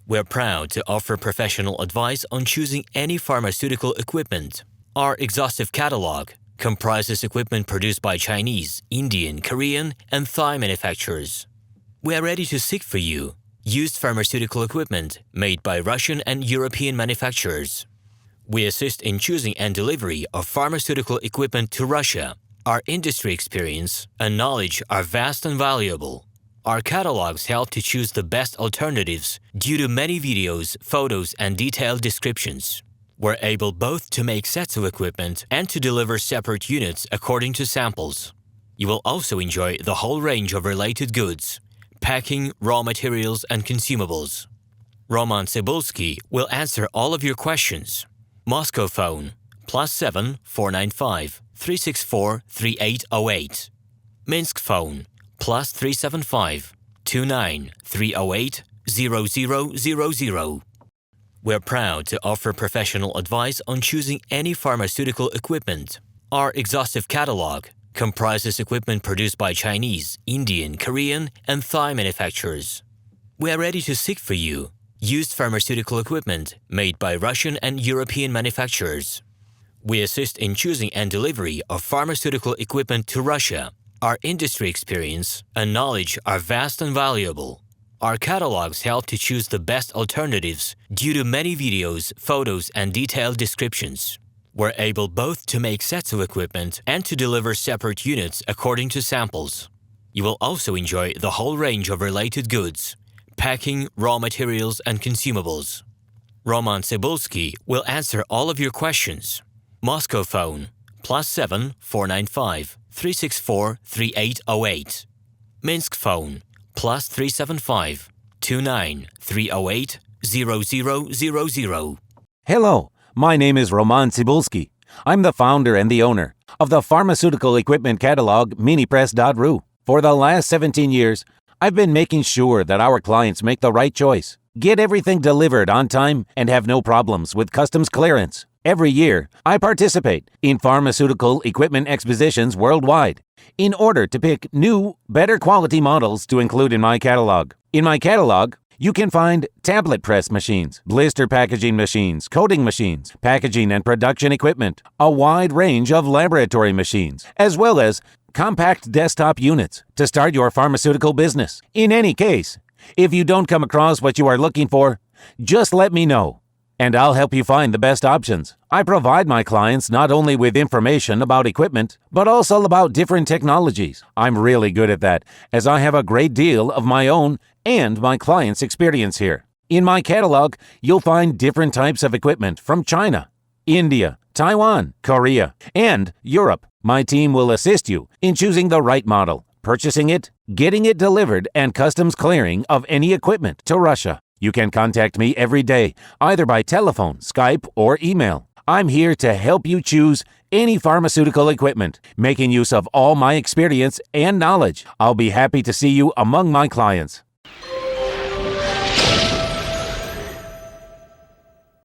We're proud to offer professional advice on choosing any pharmaceutical equipment. Our exhaustive catalog comprises equipment produced by Chinese, Indian, Korean, and Thai manufacturers. We are ready to seek for you used pharmaceutical equipment made by Russian and European manufacturers. We assist in choosing and delivery of pharmaceutical equipment to Russia. Our industry experience and knowledge are vast and valuable. Our catalogs help to choose the best alternatives due to many videos, photos, and detailed descriptions. We're able both to make sets of equipment and to deliver separate units according to samples. You will also enjoy the whole range of related goods, packing, raw materials, and consumables. RomanTsibulsky will answer all of your questions. Moscow phone +7 495 364 3808. Minsk phone +375 29 308 0000. We're proud to offer professional advice on choosing any pharmaceutical equipment. Our exhaustive catalog comprises equipment produced by Chinese, Indian, Korean, and Thai manufacturers. We are ready to seek for you used pharmaceutical equipment made by Russian and European manufacturers. We assist in choosing and delivery of pharmaceutical equipment to Russia. Our industry experience and knowledge are vast and valuable. Our catalogs help to choose the best alternatives due to many videos, photos, and detailed descriptions. We're able both to make sets of equipment and to deliver separate units according to samples. You will also enjoy the whole range of related goods, packing, raw materials, and consumables. RomanTsibulsky will answer all of your questions. Moscow phone +7 495 364 3808. Minsk phone +375 29 308 0000. Hello, my name is RomanTsibulsky. I'm the founder and the owner of the pharmaceutical equipment catalog Minipress.ru. For the last 17 years, I've been making sure that our clients make the right choice, get everything delivered on time, and have no problems with customs clearance. Every year, I participate in pharmaceutical equipment expositions worldwide in order to pick new, better quality models to include in my catalog. In my catalog, you can find tablet press machines, blister packaging machines, coating machines, packaging and production equipment, a wide range of laboratory machines, as well as compact desktop units to start your pharmaceutical business. In any case, if you don't come across what you are looking for, just let me know, and I'll help you find the best options. I provide my clients not only with information about equipment, but also about different technologies. I'm really good at that, as I have a great deal of my own and my clients' experience here. In my catalog, you'll find different types of equipment from China, India, Taiwan, Korea, and Europe. My team will assist you in choosing the right model, purchasing it, getting it delivered, and customs clearing of any equipment to Russia. You can contact me every day, either by telephone, Skype, or email. I'm here to help you choose any pharmaceutical equipment, making use of all my experience and knowledge. I'll be happy to see you among my clients.